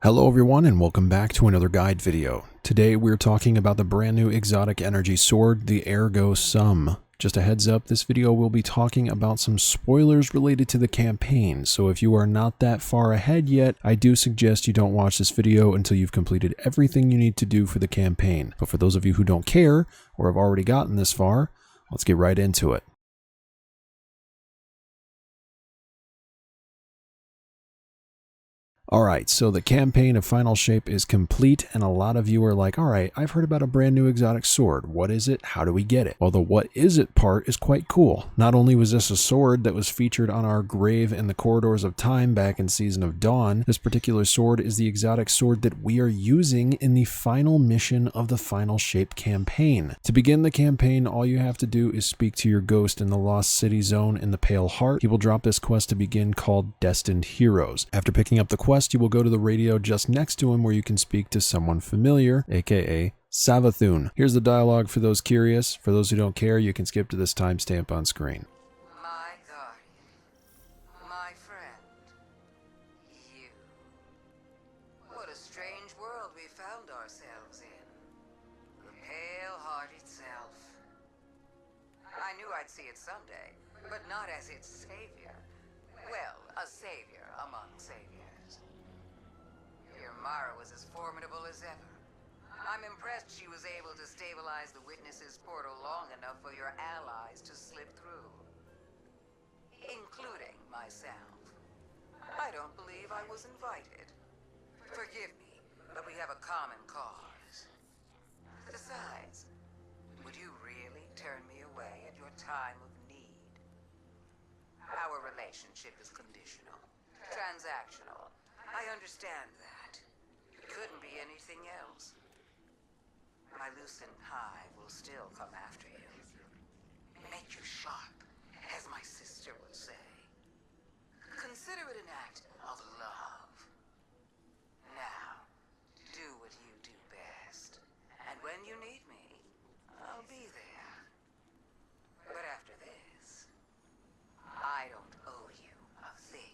Hello everyone and welcome back to another guide video. Today we're talking about the brand new exotic energy sword, the Ergo Sum. Just a heads up, this video will be talking about some spoilers related to the campaign, so if you are not that far ahead yet, I do suggest you don't watch this video until you've completed everything you need to do for the campaign. But for those of you who don't care, or have already gotten this far, let's get right into it. Alright, so the campaign of Final Shape is complete, and a lot of you are like, alright, I've heard about a brand new exotic sword. What is it? How do we get it? Well, the what is it part is quite cool. Not only was this a sword that was featured on our grave in the corridors of time back in Season of Dawn, this particular sword is the exotic sword that we are using in the final mission of the Final Shape campaign. To begin the campaign, all you have to do is speak to your ghost in the Lost City Zone in the Pale Heart. He will drop this quest to begin called Destined Heroes. After picking up the quest, you will go to the radio just next to him where you can speak to someone familiar, aka Savathun. Here's the dialogue for those curious. For those who don't care, you can skip to this timestamp on screen. My guardian, my friend, you. What a strange world we found ourselves in. The Pale Heart itself. I knew I'd see it someday, but not as its savior. Well, a savior among saviors. Mara was as formidable as ever. I'm impressed she was able to stabilize the Witness's portal long enough for your allies to slip through. Including myself. I don't believe I was invited. Forgive me, but we have a common cause. Besides, would you really turn me away at your time of need? Our relationship is conditional. Transactional. I understand that. Couldn't be anything else. My Lucent hive will still come after you. Make you sharp, as my sister would say. Consider it an act of love. Now, do what you do best. And when you need me, I'll be there. But after this, I don't owe you a thing.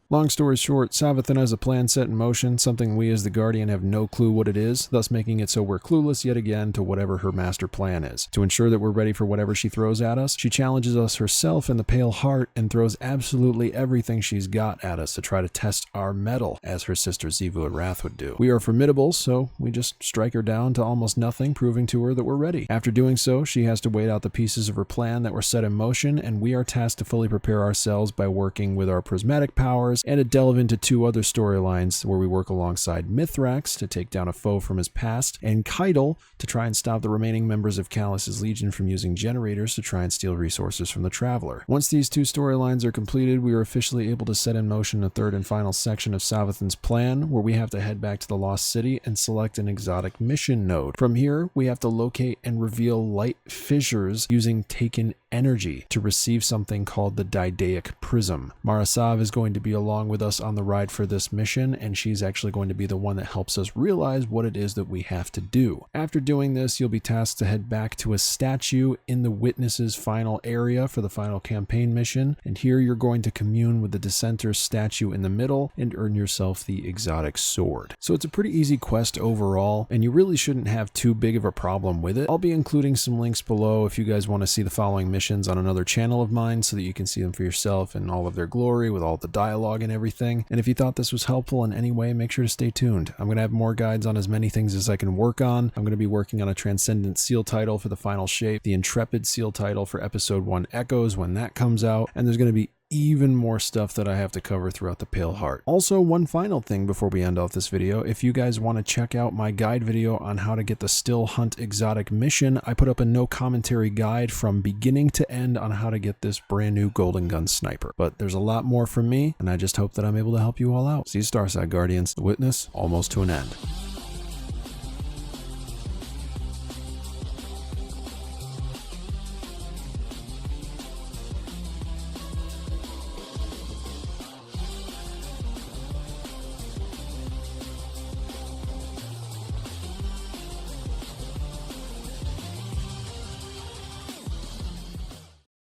Long story short, Savathun has a plan set in motion, something we as the Guardian have no clue what it is, thus making it so we're clueless yet again to whatever her master plan is. To ensure that we're ready for whatever she throws at us, she challenges us herself in the Pale Heart and throws absolutely everything she's got at us to try to test our mettle, as her sister Xivu Arath would do. We are formidable, so we just strike her down to almost nothing, proving to her that we're ready. After doing so, she has to wait out the pieces of her plan that were set in motion, and we are tasked to fully prepare ourselves by working with our prismatic powers and to delve into two other storylines where we work alongside Mithrax to take down a foe from his past, and Keitel to try and stop the remaining members of Calus's Legion from using generators to try and steal resources from the Traveler. Once these two storylines are completed, we are officially able to set in motion a third and final section of Savathun's plan, where we have to head back to the Lost City and select an exotic mission node. From here, we have to locate and reveal light fissures using taken energy to receive something called the Daedaic Prism. Marasav is going to be along with us on the ride for this mission, and she's actually going to be the one that helps us realize what it is that we have to do. After doing this, you'll be tasked to head back to a statue in the Witness's final area for the final campaign mission, and here you're going to commune with the Dissenter's statue in the middle and earn yourself the exotic sword. So it's a pretty easy quest overall, and you really shouldn't have too big of a problem with it. I'll be including some links below if you guys want to see the following missions on another channel of mine so that you can see them for yourself in all of their glory with all the dialogue and everything. And if you thought this was helpful in any way, make sure to stay tuned. I'm going to have more guides on as many things as I can work on. I'm going to be working on a Transcendent Seal title for the Final Shape, the Intrepid Seal title for Episode 1 Echoes when that comes out, and there's going to be even more stuff that I have to cover throughout the Pale Heart. Also, one final thing before we end off this video, if you guys want to check out my guide video on how to get the Still Hunt exotic mission, I put up a no commentary guide from beginning to end on how to get this brand new Golden Gun Sniper. But there's a lot more from me, and I just hope that I'm able to help you all out. See you Starside Guardians. The Witness almost to an end.